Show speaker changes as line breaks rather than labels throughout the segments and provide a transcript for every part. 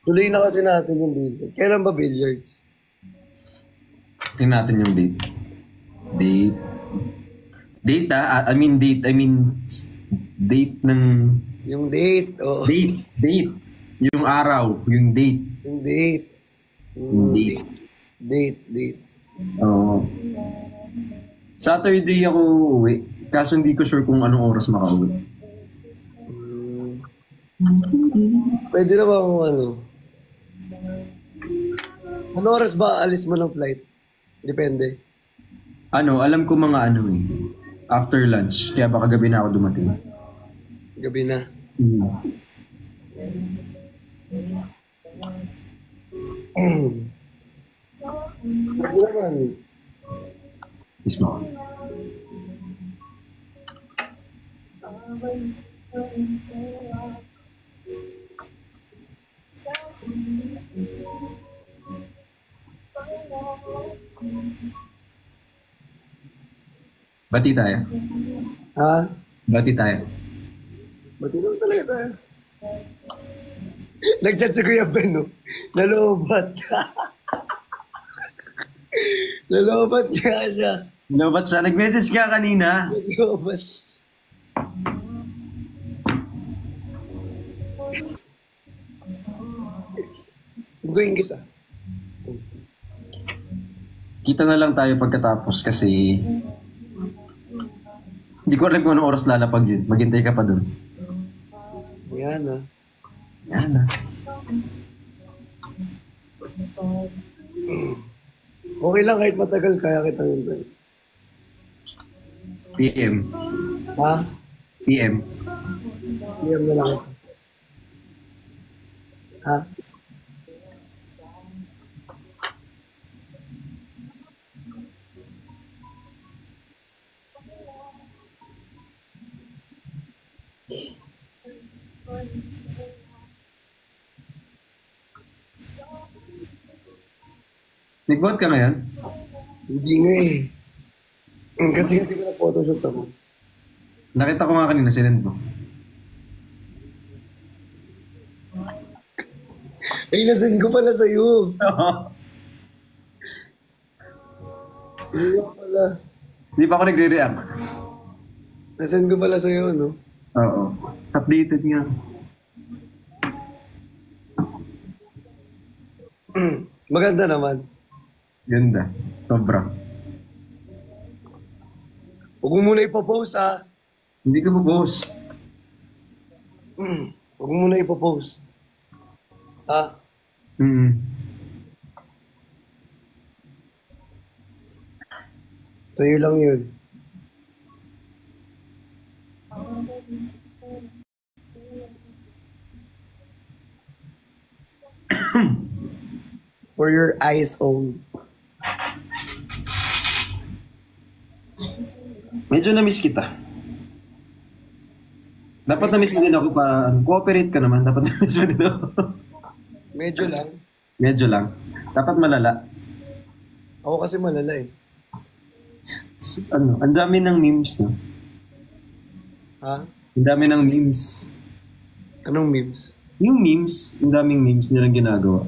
Tuloy na kasi natin yung billiards. Kailan ba billiards?
Tingnan natin yung date. Date. Date I mean date. I mean date ng...
Yung date, oo.
Date. Yung araw. Yung date.
Yung date.
Yung date.
Date.
Oo. Saturday ako uwi. Kaso hindi ko sure kung anong oras makauwi.
Pwede na ba kung ano? Ano oras ba alis mo ng flight? Depende.
Alam ko mga after lunch. Kaya baka gabi na ako dumating.
Gabi na. Pwede naman.
Mismo. Bati tayo.
Ha?
Bati tayo.
Bati naman talaga tayo. Nag-chat si Kuya Ben, no? Nalobat. Nalobat siya.
Ba't siya? Nag-message ka kanina.
Nalobat. Sunduin kita.
Kita na lang tayo pagkatapos kasi hindi ko alam kung anong oras lalapag yun. Maghintay ka pa dun.
Yan ah.
Yan ah.
Okay lang kahit matagal kaya kita hintay.
PM.
Ha?
PM.
PM na lang kita. Ha?
Nag-vote ka ngayon?
Hindi nga eh. Kasi hindi ko na photoshoot ako.
Nakita ko nga kanina, sinend mo.
Ay, nasend ko pala sa'yo. Hindi ko pala.
Hindi pa ako nagre-react.
Nasend ko pala sa'yo, no?
Oo. Updated nga.
Maganda naman.
Ganda. Sobra.
Huwag mo muna ipopost, ha?
Hindi ka mag-boss.
Huwag mo muna ipopost. Ha? Sa'yo lang yun. For your eyes only.
Medyo na-miss kita. Dapat na-miss mo din ako para cooperate ka naman. Dapat na-miss mo din ako.
Medyo lang.
Medyo lang. Dapat malala.
Ako kasi malala eh.
Ang dami ng memes, no?
Ha?
Ang dami ng memes.
Anong memes?
Yung memes, ang daming memes nilang ginagawa.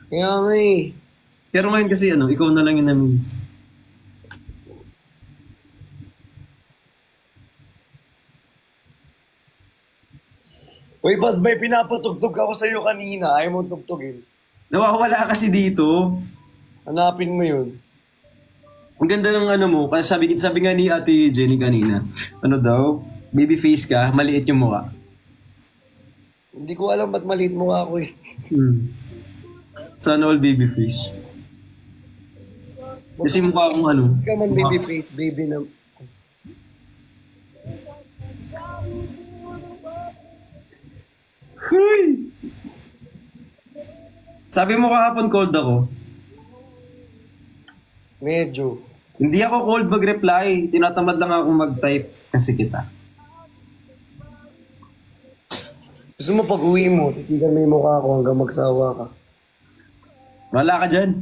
Kaya nga eh.
Pero ngayon kasi ikaw na lang yung na-memes.
Uy, ba't may pinapatugtog ako sa'yo kanina? Ayaw mo tugtugin.
Nawawala kasi dito.
Hanapin mo yun.
Ang ganda ng mo, kasi sabi nga ni Ate Jenny kanina, baby face ka, maliit yung mukha.
Hindi ko alam ba't maliit mo nga ako eh.
Sana all baby face. Kasi mukha akong
Hindi ka man baby face, baby na...
Sabi mo kahapon cold ako.
Medyo.
Hindi ako cold mag-reply. Tinatamad lang ako mag-type kasi kita.
Gusto mo pag-uwi mo, titigan mo yung mukha ko hanggang magsawa ka.
Wala ka dyan.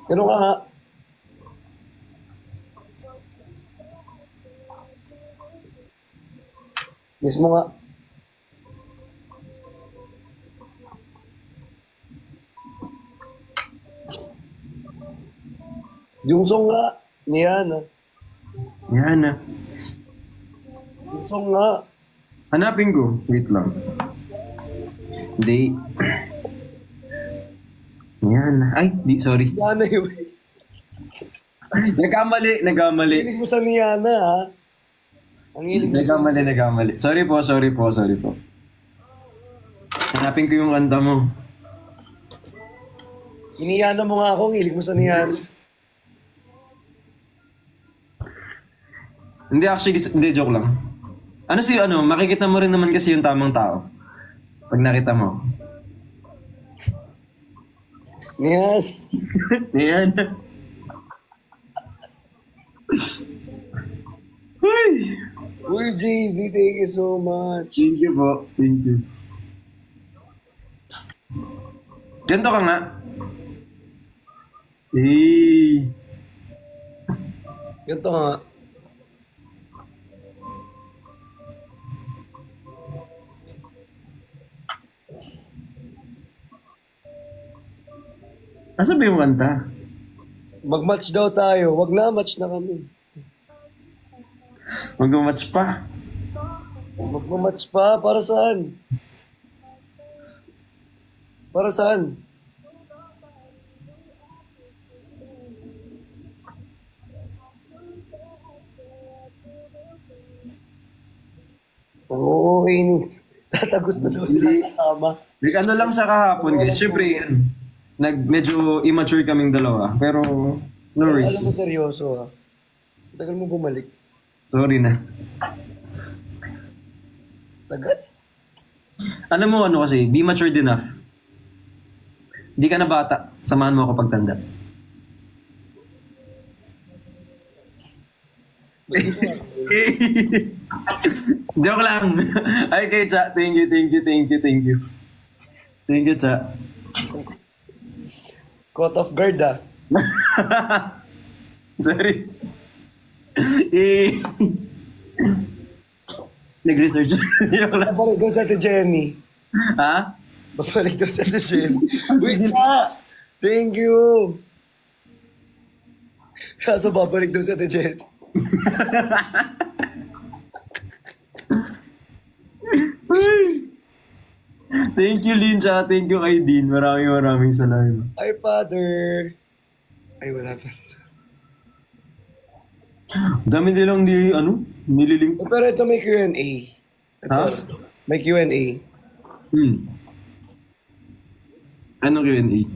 Ganun ka nga. Mismo nga. Yung song nga, ni Yana.
Yan na.
Yung song nga.
Hanapin ko. Wait lang. Date. Yan na. Ay, sorry.
Yana yun.
Nagkamali.
Hilig mo sa ni Yana, ha? Ang hilig mo sa...
Nagkamali. Sorry po. Hanapin ko yung kanta mo.
Iniyana mo nga ako, ang hilig mo sa ni Yana.
Hindi, actually, hindi, joke lang. Makikita mo rin naman kasi yung tamang tao. Pag nakita mo.
Ni Yana.
Yan. Uy!
Uy, JZ, thank you so much.
Thank you po. Thank you. Ganto ka nga. Eh.
Ganito nga.
Asa ba yung kanta?
Mag-match daw tayo. Wag na, match na kami.
Mag-match pa.
Mag-match pa? Para saan? Para saan? Oo, ini. Tatagos na daw sila sa kama.
Like, ano lang sa kahapon, guys. Siyempre, medyo immature kaming dalawa. Pero, no worries.
Alam mo, seryoso ha. Tagal mo bumalik.
Sorry na.
Tagal?
Alam mo kasi, be matured enough. Di ka na bata. Samahan mo ako pagtanda. Joke lang. Ay, kay Cha. Thank you. Thank you, Cha.
Caught off guard ah.
Sorry. Nag-research. Joke lang.
Babalik daw sa Ate Jenny.
Ha?
Babalik daw sa Ate Jenny. Wait, Cha! Thank you! Kaso babalik daw sa Ate Jenny.
Thank you, Lincha. Thank you kay Dean. Maraming salamat.
Ay, Father. Ay, wala pa.
Dami nilang nililink.
Pero ito may Q&A. Ito,
Ha?
may Q&A.
Ano Q&A?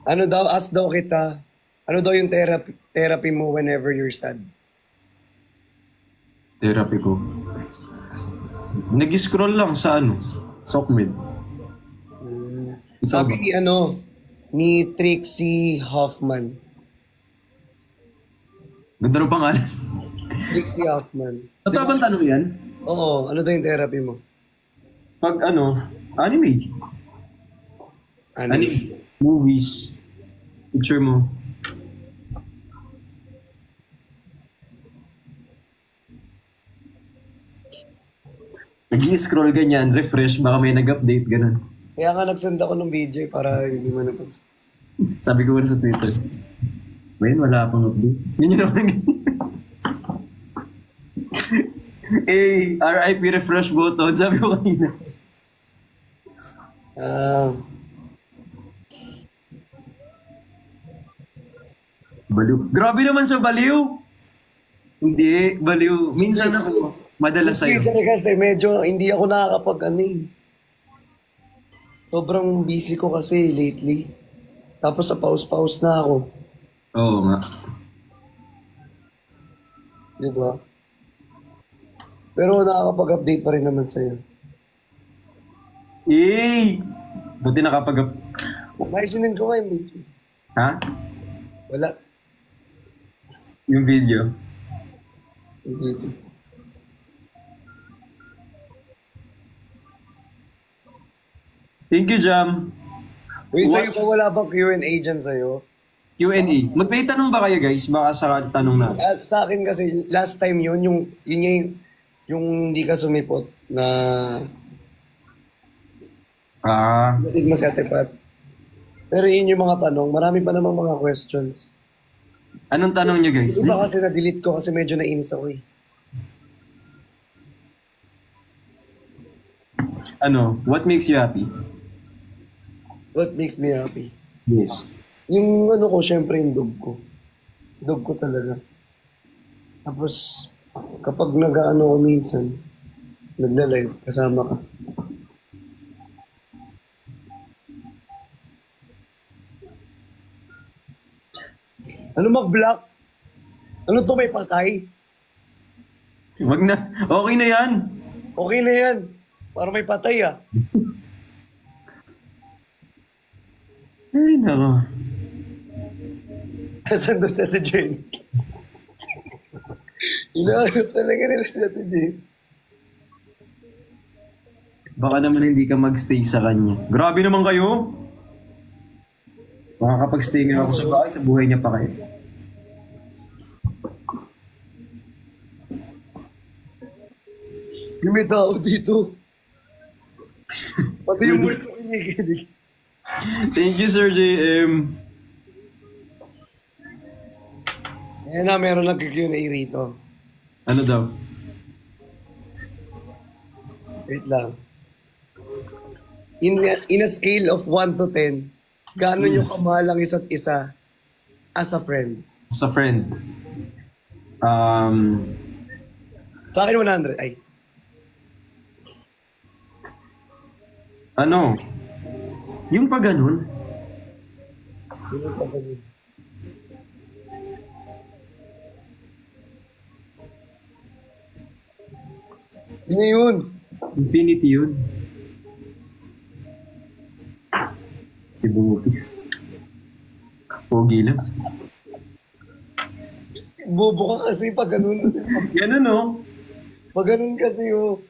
Ano daw, ask daw kita, ano daw yung therapy mo whenever you're sad?
Therapy ko. Nag-scroll lang sa Sockmed.
Sabi ni Trixie Hoffman.
Ganda ng pangalan.
Trixie Hoffman.
Totoo bang tanong yan?
Oo, ano daw yung therapy mo?
Pag anime. Anime. Movies. Picture mo. Nag-i-scroll ganyan, refresh, baka may nag-update, ganun.
Kaya nga nagsend ako ng video para hindi mo napansin.
Sabi ko sa Twitter, well, wala akong update. Ganyan naman. RIP refresh button, sabi ko kanina. Baliw. Grabe naman sa baliw! Hindi, baliw. Minsan ako, madalas sa'yo.
Kasi medyo hindi ako nakakapag Sobrang busy ko kasi lately. Tapos sa pause-pause na ako.
Oo nga.
Diba? Pero nakakapag-update pa rin naman sa'yo.
Buti nakapag...
Naisinin ko nga yung video.
Ha?
Wala.
Yung video?
Yung video.
Thank you, Jam.
Uy, sa'yo pa wala bang Q&A dyan sa'yo?
Q&A. May tanong ba kayo, guys? Baka sa tanong natin.
Sa akin kasi, last time yun Yung hindi ka sumipot na
Ah,
natin mo si Ate Pat. Pero yun yung mga tanong. Marami pa namang mga questions.
anong tanong niyo guys?
Yung iba kasi na-delete ko kasi medyo nainis ako eh.
Ano, what makes you happy?
What makes me happy?
Yes.
Yung ano ko, syempre yung dog ko. Dog ko talaga. Tapos, kapag nag-ano ko minsan, nagla-live, kasama ka. Ano mag-block? Ano to, may patay?
Wag na. Okay na yan.
Okay na yan. Para may patay ah.
Ay, nako.
Asan doon si Ate Jenny? Inaanap talaga nila si Ate Jenny.
Baka naman hindi ka magstay sa kanya. Grabe naman kayo. Makakapag-stay nga ako sa bahay, sa buhay niya pa kayo.
Yung may tao dito. Pati yung multo kinikilig.
Thank you, Sir JM.
Ayan na, meron nag-Q&A rito.
Ano daw?
Wait lang. In a scale of 1 to 10, gaano nyo kamahal ang isa't isa as a friend?
Sa friend.
Sa akin 100. Ay,
Ano? Yung pa ganun?
sino pa ba yun? Sino yun?
Infinity yun. Si Bungupis. Pogi lang.
Bobo ka kasi pag ganun.
Ganun, no?
Pag ganun kasi oh.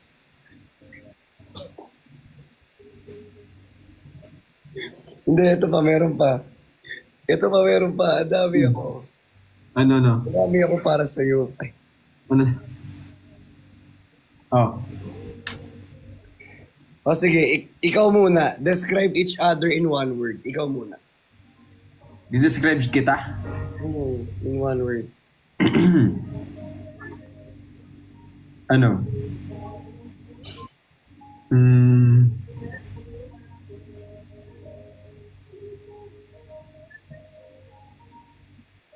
Hindi, ito pa, meron pa. Ito pa, meron pa. Ang dami ako.
Ano, no?
Ang dami ako para sa'yo. Ay,
Ano? Oh.
o sige, ikaw muna. Describe each other in one word. Ikaw muna.
Di-describe kita?
In one word.
Ano? Hmm.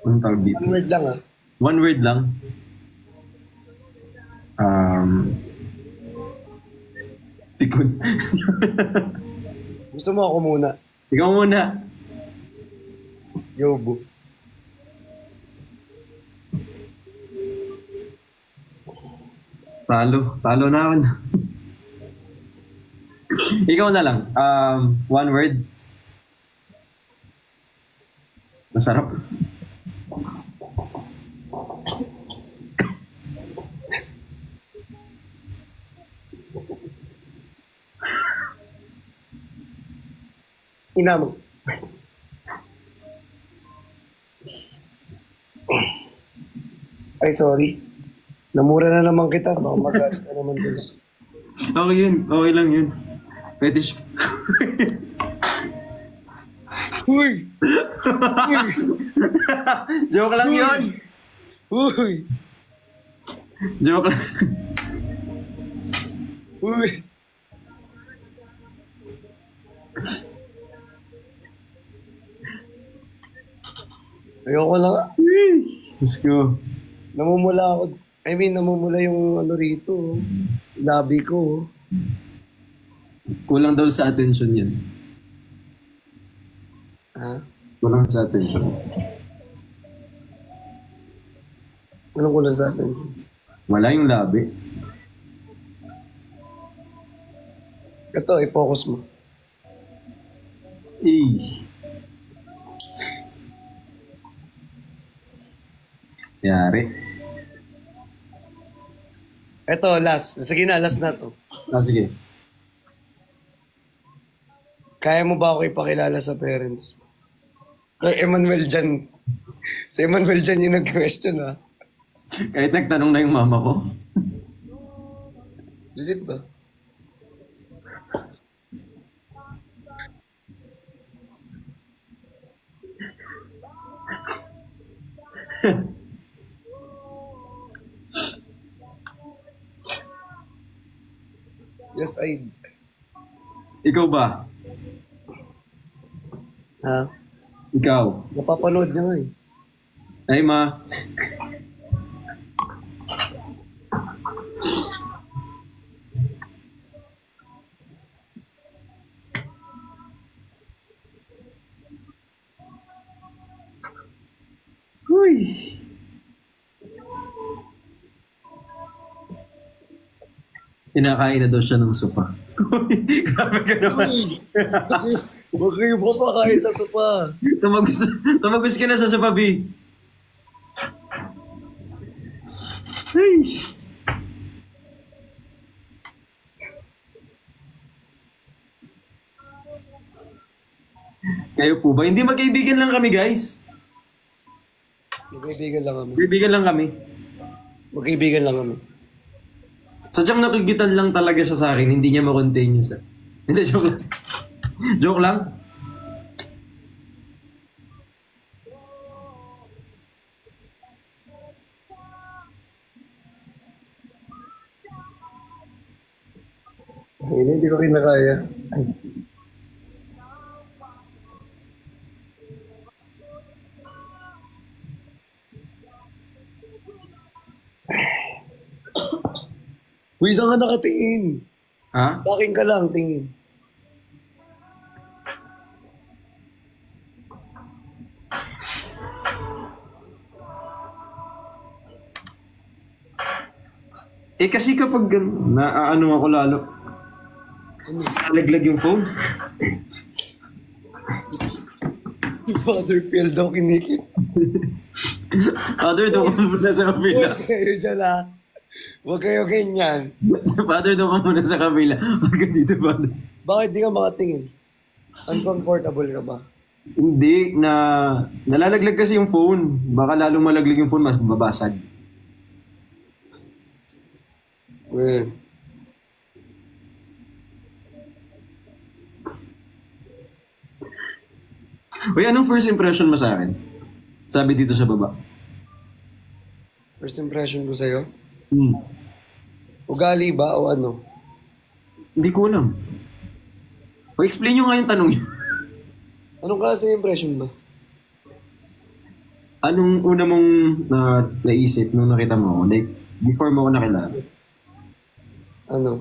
Anong tawag dito?
One word lang ah.
One word lang. Pikon.
Gusto mo ako muna?
Ikaw muna.
Yobo.
Talo na ako. Ikaw na lang. One word. Masarap.
Ina mo. Ay, sorry. Namura na naman kita. Baka magalit na naman sila.
Okay yun. Okay lang yun. Fetish.
Uy! Uy!
Joke lang yun.
Uy!
Joke lang.
Uy! Ayoko lang.
Diyos ko.
Namumula ako. Namumula yung ano rito. Oh. Labi ko. Oh.
Kulang daw sa attention yan.
Ha?
Kulang sa attention.
Anong kulang sa atin?
Wala yung labi.
Ito, i-focus mo.
Eh. Yari.
Ito, last. Sige na, last na to.
Sige.
Kaya mo ba ako ipakilala sa parents? Kay Emmanuel Jan. Si Emmanuel Jan yung nag-question ha.
Kahit nagtanong na yung mama ko.
Legit ba? Yes, I...
Ikaw ba?
Ha?
Ikaw?
Napapanood niya nga eh.
Ay, ma. Uy. Kinakain na daw siya ng sopa. Grabe ka naman.
Huwag kayo papakain sa sopa.
Tumagos ka na sa sopa, B. Ay. Kayo po ba? Hindi magkaibigan lang kami, guys.
Magkaibigan lang kami.
Magkaibigan lang kami.
Magkaibigan lang kami.
Sadyang nakigitan lang talaga siya sa akin. Hindi niya ma-contain yun sa... Hindi, joke lang. Joke lang.
Ay, hindi ko kinakaya. Ay. Uy, saan ka nakatingin?
Ha?
Taking ka lang, tingin.
Eh kasi kapag naaano ako lalo,
Ano?
nalaglag yung phone.
Father Phil daw kinikit.
Father, doon ka muna sa kabila.
Huwag kayo dyan ha. Huwag kayo ganyan.
Father, doon ka muna sa kabila. Huwag ka dito, Father.
Bakit di ka makatingin? Uncomfortable ka ba?
Hindi, nalalaglag kasi yung phone. Baka lalong malaglag yung phone, mas babasag.
Eh.
Uy, anong first impression mo sa akin? Sabi dito sa baba.
First impression ko sa'yo?
Hmm.
Ugali ba o ano?
Hindi ko alam. O, explain nyo nga yung tanong yun.
Anong klase impression ba?
Anong una mong naisip nung nakita mo ako? Like, before mo ako nakilala.
Ano?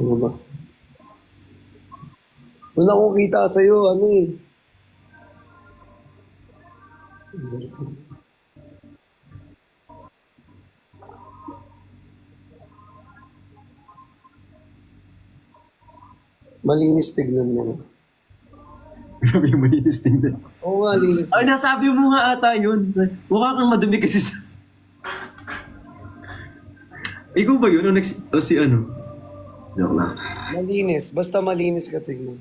Ano ba? Una kong kita sa'yo, ano eh. Malinis tignan mo.
Grabe yung malinis tingnan.
Oo nga, linis.
Ay, nasabi mo nga ata yun. Mukha kang madumi kasi sa... Ikaw ba yun? O si ano? Joke lang.
Malinis. Basta malinis ka tignan.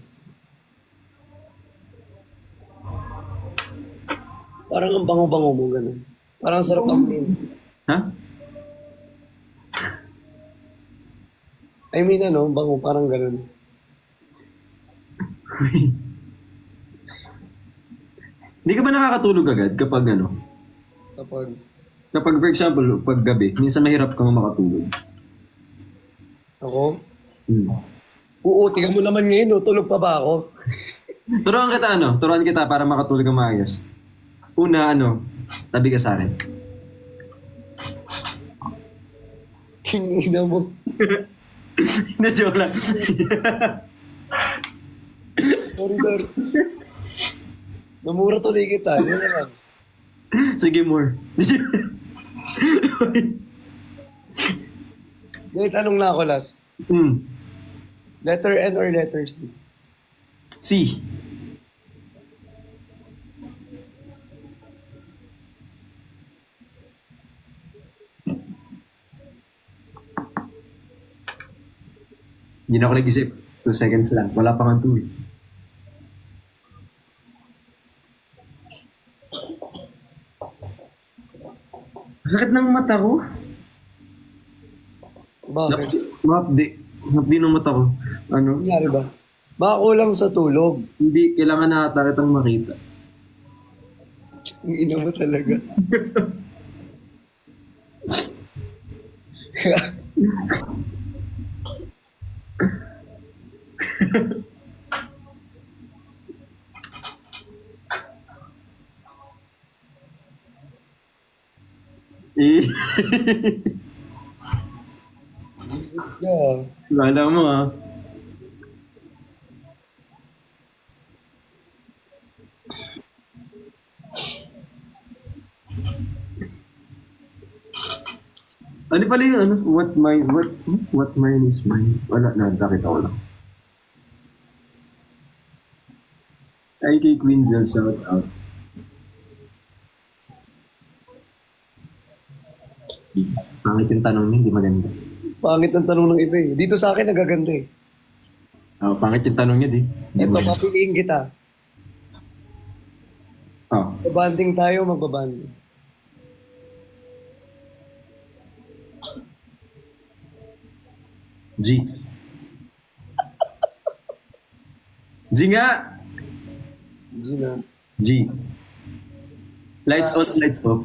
Parang ang bango-bango mo, ganun. Parang sarap amoyin.
Ha?
I mean, ano, bango, parang ganun.
Hindi ka ba nakakatulog agad kapag ano? Kapag for example, pag gabi, minsan mahirap kang makatulog.
Ako?
Hmm.
Oo, tingnan mo naman ngayon, no? Tulog pa ba ako?
Turuan kita para makatulog kang maayos. Una, tabi ka sa akin.
Kinina mo.
Na-joke lang.
Sorry. Namura tuloy kita. Yun na lang.
Sige, more.
Ngayon, tanong na ako last. Letter N or letter C?
C. Hindi na ako nag-isip. 2 seconds lang. Wala pa kang 2 eh. Sakit ng mata ko.
Bakit?
Hapdi ng mata ko. Ano?
Nangyari ba? Baka kulang sa tulog.
Hindi, kailangan na ata kitang makita.
Ang ina mo talaga.
Eh,
Yeah.
wala mo ah. Ano pala yung ano? What mine is mine? Wala na, nakita ko lang. Ay, kay Quinzel, shout out. Pangit yung tanong niya, hindi maganda.
Pangit ang tanong ng iba eh. Dito sa akin nagaganda eh.
Oh, pangit yung tanong niya, di. Hindi
Ito,
maganda.
papiliin kita.
Oh,
Babanding tayo, magbabanding.
G. G nga!
Gina.
G. Lights on, lights off.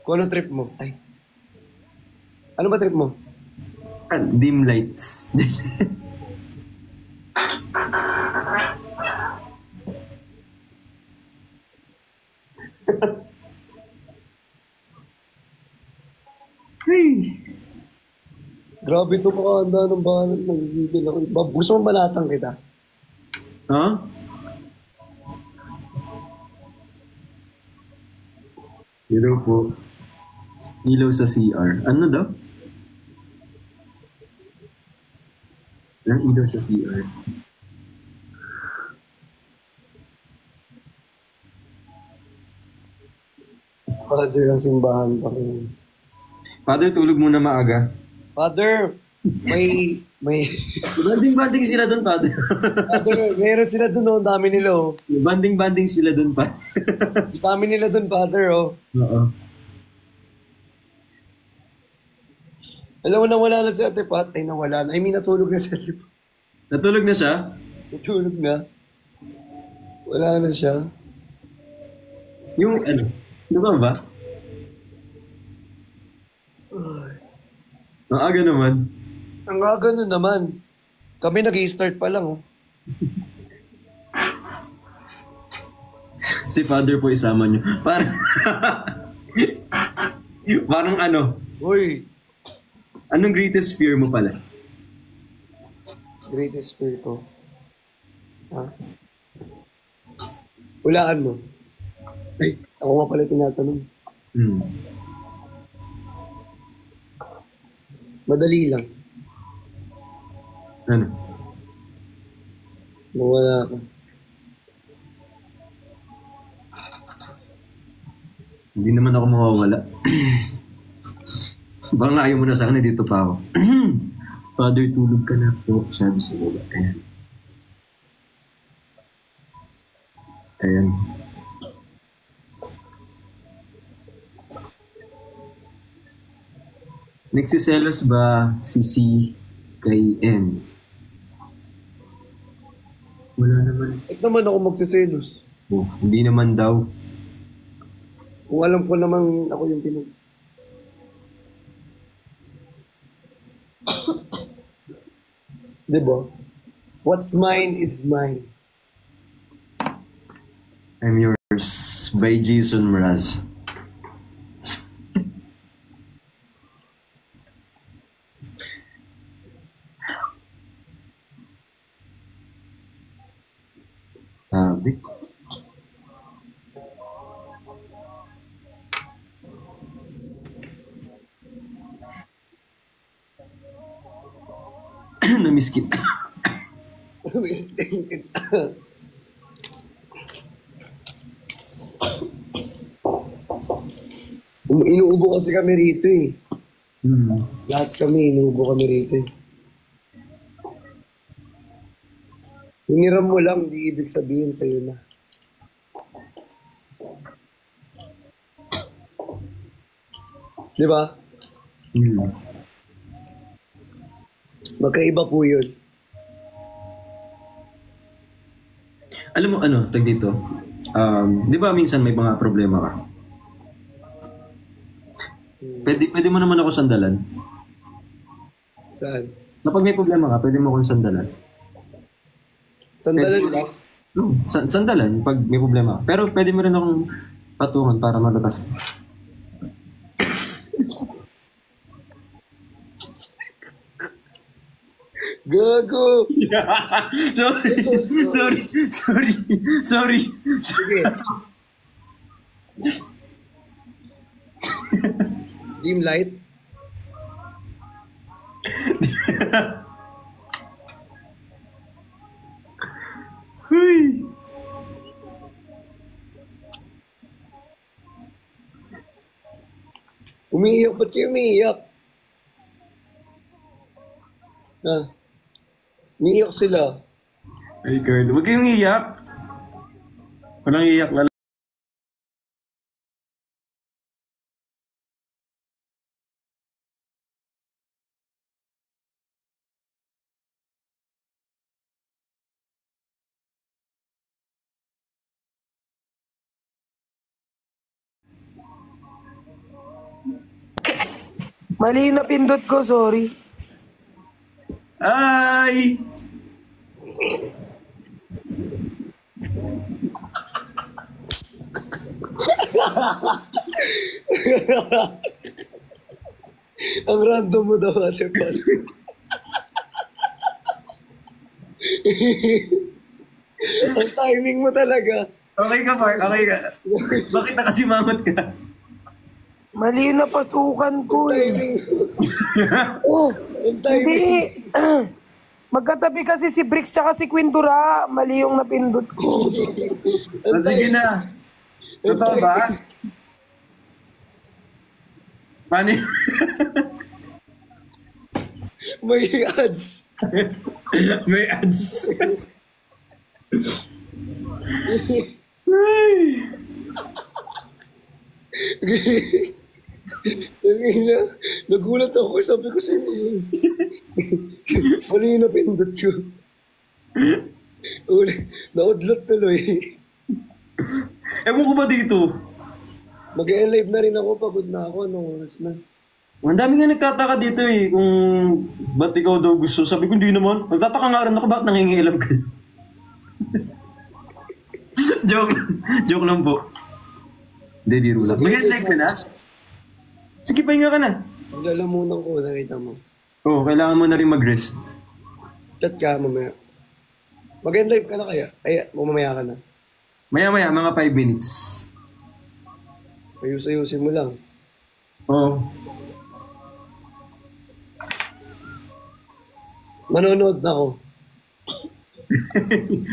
Kung ano trip mo? Ay. Ano ba trip mo?
Dim lights. Hey.
Grabe ito makahanda ng bahanan. Nagigigil ako. Gusto mong banatang kita?
Huh? Hero po. Ilaw sa CR. Ano daw? Ang ilaw sa CR.
Father, ang simbahan pa rin.
Father, tulog muna maaga.
Father, may...
Banding-banding sila doon, Father.
Father, meron sila dun, oh. Ang dami nila, oh.
Banding-banding sila doon, pa.
Ang dami nila dun, Father, oh.
Oo.
Alam mo na wala na si Ate Pat. Ay, nawala na. I mean, natulog na si Ate Pat.
Natulog na siya?
Natulog na. Wala na siya.
Yung ano? Ano ba? Ang aga naman.
Ang aga nun naman. Kami nag-i-start pa lang, oh.
Si Father po isama niyo. Parang... Parang ano?
Uy,
Anong greatest fear mo pala?
greatest fear ko. Ha? Hulaan mo. Ay, ako nga pala tinatanong.
Hmm.
Madali lang.
Ano?
Mawala ka.
Hindi naman ako mawawala. Baka nga ayaw mo na sa akin, dito pa ako. Father, tulog ka na po. Sabi sa baba. Ayan. Ayan. Nagsiselos ba si C kay N? Wala naman.
Ba't naman ako magsiselos?
Oh, hindi naman daw.
Kung alam ko namang ako yung pinag... Diba? What's mine is mine.
I'm yours by Jason Mraz. Sabi. Namiss kita.
Inuubo kasi kami rito eh.
Hmm.
Lahat kami, inuubo kami rito eh. Hiniram mo lang, di ibig sabihin sa'yo na. Di ba?
Hmm.
Magkaiba po yun.
Alam mo ano, tag dito. Di ba minsan may mga problema ka? Pwede mo naman ako sandalan.
Saan?
Kapag may problema ka, pwede mo akong sandalan.
Sandalan lang?
No, sandalan pag may problema ka. Pero pwede mo rin akong patungan para malatas.
Gago!
Sorry.
Sige. Dim light?
Huy.
Umiiyak, ba't kayo umiiyak? Ah, umiiyak sila.
Ay, girl. Huwag kayong iyak. Walang iyak na.
Mali yung napindot ko, sorry.
Ay!
Ang random mo daw, Ate Pal. Ang timing mo talaga.
Okay ka, Mark. Okay ka. Bakit nakasimangot ka?
Mali yung napasukan ko
Ang
eh.
timing.
Oh,
Ang timing.
hindi. Magkatabi kasi si Bricks tsaka si Quindura. Mali yung napindot ko.
Ang
Sige
timing.
na. Totoo ba? Paano yun?
May ads.
May ads. Ay.
Nagulat ako. Sabi ko sa inyo. Mali yung napindot ko. Naudlot tuloy.
Ewan ko ba dito?
Mag-e-live na rin ako. Pagod na ako. Anong oras na?
Ang dami nga nagtataka dito eh kung ba't ikaw daw gusto. Sabi ko hindi naman. Nagtataka nga rin ako bakit nangingialam ka. Joke lang po. Hindi, biro lang. Mag-live ka na? Sige, pahinga ka na.
Ang lalamunan ko. Nakita mo.
Oo, kailangan mo na rin mag-rest.
Chat ka mamaya. Mag-live ka na kaya? Ay, mamaya ka na.
Maya-maya, mga 5 minutes.
Ayus-ayusin mo lang.
Oo.
Manonood na ako.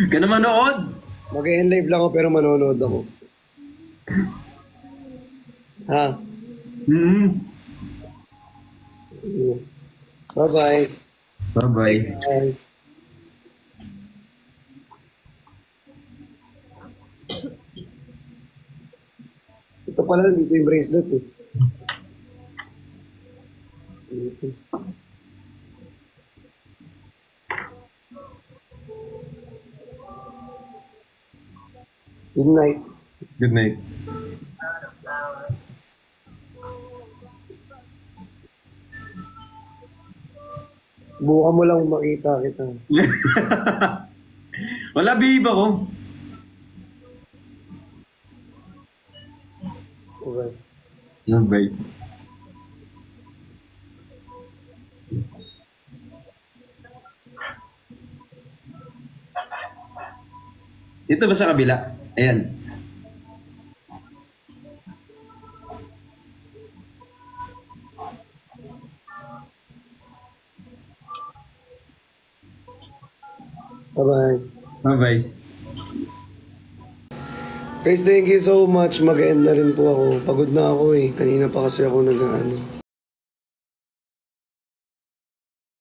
Ka na manood?
Mag-live lang ako pero manonood ako. Ha?
Mm-hmm.
Sige. Bye-bye.
Bye-bye.
Bye. Ito pala, dito yung bracelet eh. Dito. Good night.
Good night.
Buka mo lang makita kita.
Wala, bihib ako.
Okay.
Bye. Ito ba sa kabila? Ayan.
Bye-bye.
Bye-bye.
Guys, thank you so much. Mag-end na rin po ako. Pagod na ako eh. Kanina pa kasi ako nag-ano.